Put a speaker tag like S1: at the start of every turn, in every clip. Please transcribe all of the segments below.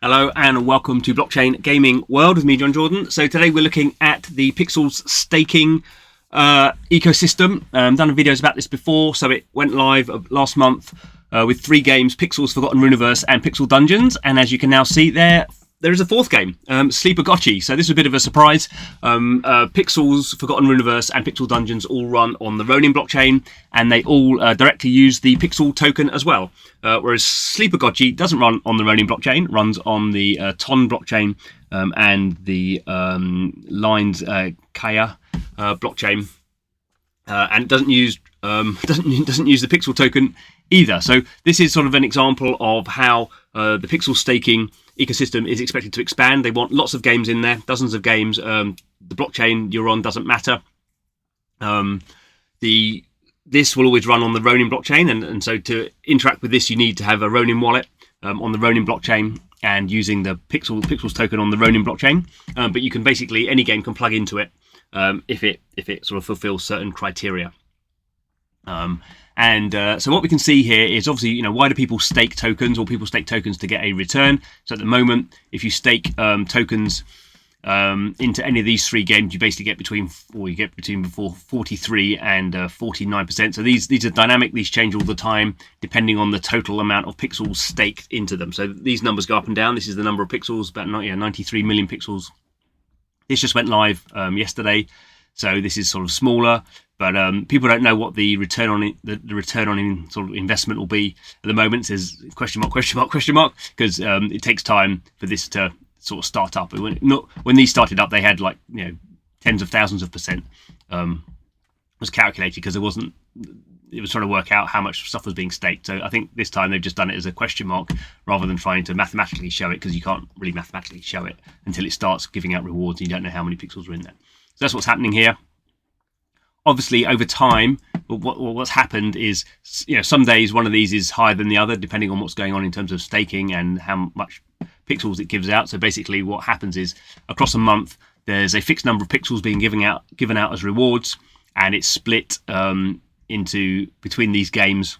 S1: Hello and welcome to Blockchain Gaming World with me, John Jordan. So today we're looking at the Pixels staking ecosystem. Done videos about this before, so it went live last month with 3 games: Pixels, Forgotten Universe, and Pixel Dungeons. And as you can now see there is a 4th game, Sleepagotchi. So this is a bit of a surprise. Pixels, Forgotten Universe, and Pixel Dungeons all run on the Ronin blockchain, and they all directly use the Pixel token as well. Whereas Sleepagotchi doesn't run on the Ronin blockchain, runs on the Ton blockchain and the Lines Kaya blockchain, and it doesn't use doesn't use the Pixel token either. So this is sort of an example of how the Pixel staking ecosystem is expected to expand. They want lots of games in there, dozens of games. The blockchain you're on doesn't matter. This will always run on the Ronin blockchain, and so to interact with this, you need to have a Ronin wallet on the Ronin blockchain and using the Pixels token on the Ronin blockchain. But you can basically, any game can plug into it if it sort of fulfills certain criteria. So what we can see here is obviously, why do people stake tokens? Well, people stake tokens to get a return. So at the moment, if you stake tokens into any of these 3 games, you basically get between 43 and 49%. So these are dynamic. These change all the time depending on the total amount of pixels staked into them. So these numbers go up and down. This is the number of pixels, about 93 million pixels. This just went live yesterday, so this is sort of smaller. But people don't know what the return on sort of investment will be at the moment. It says question mark, because it takes time for this to sort of start up. When these started up, they had tens of thousands of percent was calculated, because it was trying to work out how much stuff was being staked. So I think this time they've just done it as a question mark rather than trying to mathematically show it, because you can't really mathematically show it until it starts giving out rewards and you don't know how many pixels are in there. So that's what's happening here. Obviously, over time, what's happened is, some days one of these is higher than the other, depending on what's going on in terms of staking and how much pixels it gives out. So basically, what happens is, across a month, there's a fixed number of pixels being given out as rewards, and it's split into between these games.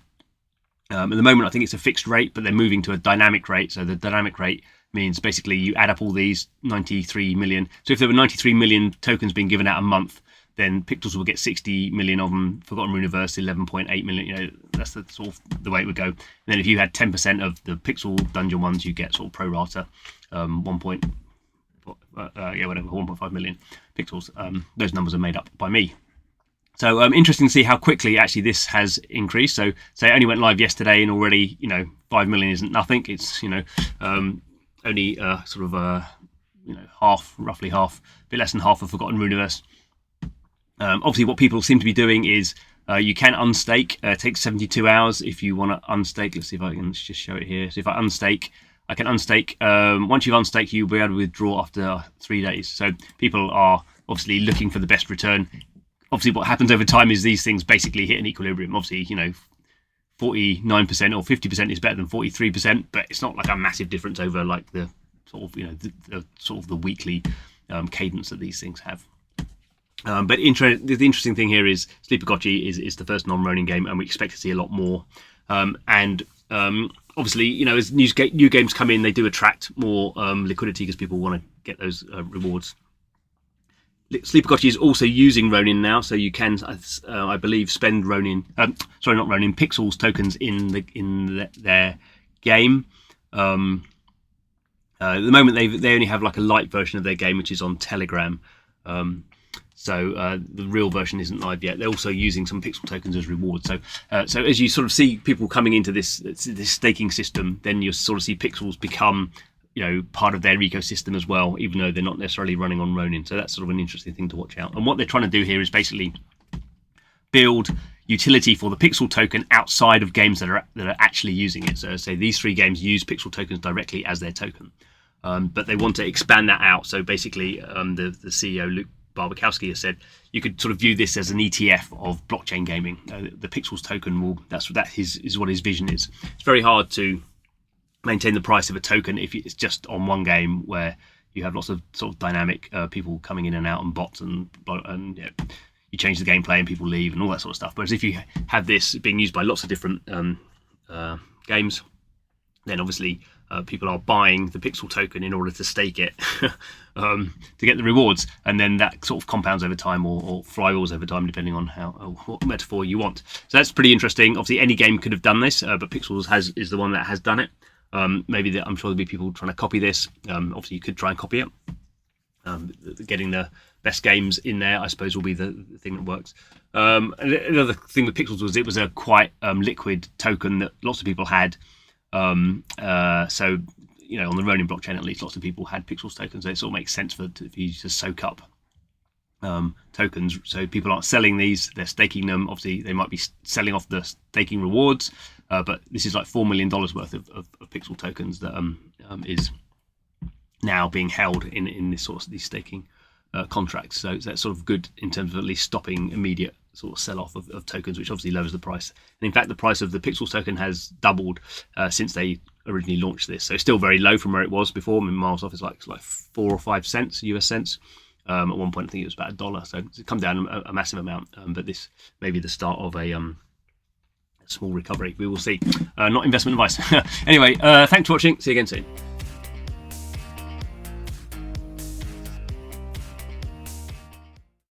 S1: At the moment, I think it's a fixed rate, but they're moving to a dynamic rate. So the dynamic rate means basically you add up all these 93 million. So if there were 93 million tokens being given out a month, then Pixels will get 60 million of them. Forgotten Universe, 11.8 million. That's the sort of the way it would go. And then if you had 10% of the Pixel Dungeon ones, you get sort of pro rata, 1.5 million pixels. Those numbers are made up by me. So interesting to see how quickly actually this has increased. So it only went live yesterday, and already 5 million isn't nothing. It's only roughly half, a bit less than half of Forgotten Universe. Obviously, what people seem to be doing is you can unstake. It takes 72 hours if you want to unstake. Let's see if I can just show it here. So if I unstake, I can unstake. Once you've unstaked, you'll be able to withdraw after 3 days. So people are obviously looking for the best return. Obviously, what happens over time is these things basically hit an equilibrium. Obviously, 49% or 50% is better than 43%, but it's not like a massive difference over like the sort of the weekly cadence that these things have. But the interesting thing here is Sleepagotchi is the first non-Ronin game, and we expect to see a lot more. Obviously, as new games come in, they do attract more liquidity because people want to get those rewards. Sleepagotchi is also using Ronin now, so you can, I believe, spend Pixels tokens in their game. At the moment, they only have like a light version of their game, which is on Telegram. So the real version isn't live yet. They're also using some pixel tokens as rewards. So as you sort of see people coming into this staking system, then you sort of see pixels become part of their ecosystem as well, even though they're not necessarily running on Ronin. So that's sort of an interesting thing to watch out. And what they're trying to do here is basically build utility for the pixel token outside of games that are actually using it. So say these 3 games use pixel tokens directly as their token, but they want to expand that out. So basically, the CEO Luke Barbakowski has said you could sort of view this as an ETF of blockchain gaming. The Pixels token is what his vision is. It's very hard to maintain the price of a token if it's just on one game where you have lots of sort of dynamic people coming in and out and bots and you change the gameplay and people leave and all that sort of stuff. Whereas if you have this being used by lots of different games, then obviously people are buying the pixel token in order to stake it to get the rewards, and then that sort of compounds over time, or flywheels over time, depending on what metaphor you want. So that's pretty interesting. Obviously, any game could have done this, but Pixels is the one that has done it. Maybe I'm sure there'll be people trying to copy this. Obviously, you could try and copy it. Getting the best games in there, I suppose, will be the thing that works. Another thing with Pixels was it was a quite liquid token that lots of people had. So, you know, on the Ronin blockchain, at least, lots of people had Pixels tokens. So it sort of makes sense for you to soak up tokens. So people aren't selling these; they're staking them. Obviously, they might be selling off the staking rewards, but this is like $4 million worth of Pixel tokens that is now being held in this sort of these staking contracts. So that's sort of good in terms of at least stopping immediate sort of sell-off of tokens, which obviously lowers the price. And in fact, the price of the Pixels token has doubled since they originally launched this. So it's still very low from where it was before. I mean, miles off is like 4 or 5 cents, US cents. At one point, I think it was about $1. So it's come down a massive amount. But this may be the start of a small recovery. We will see. Not investment advice. Anyway, thanks for watching. See you again soon.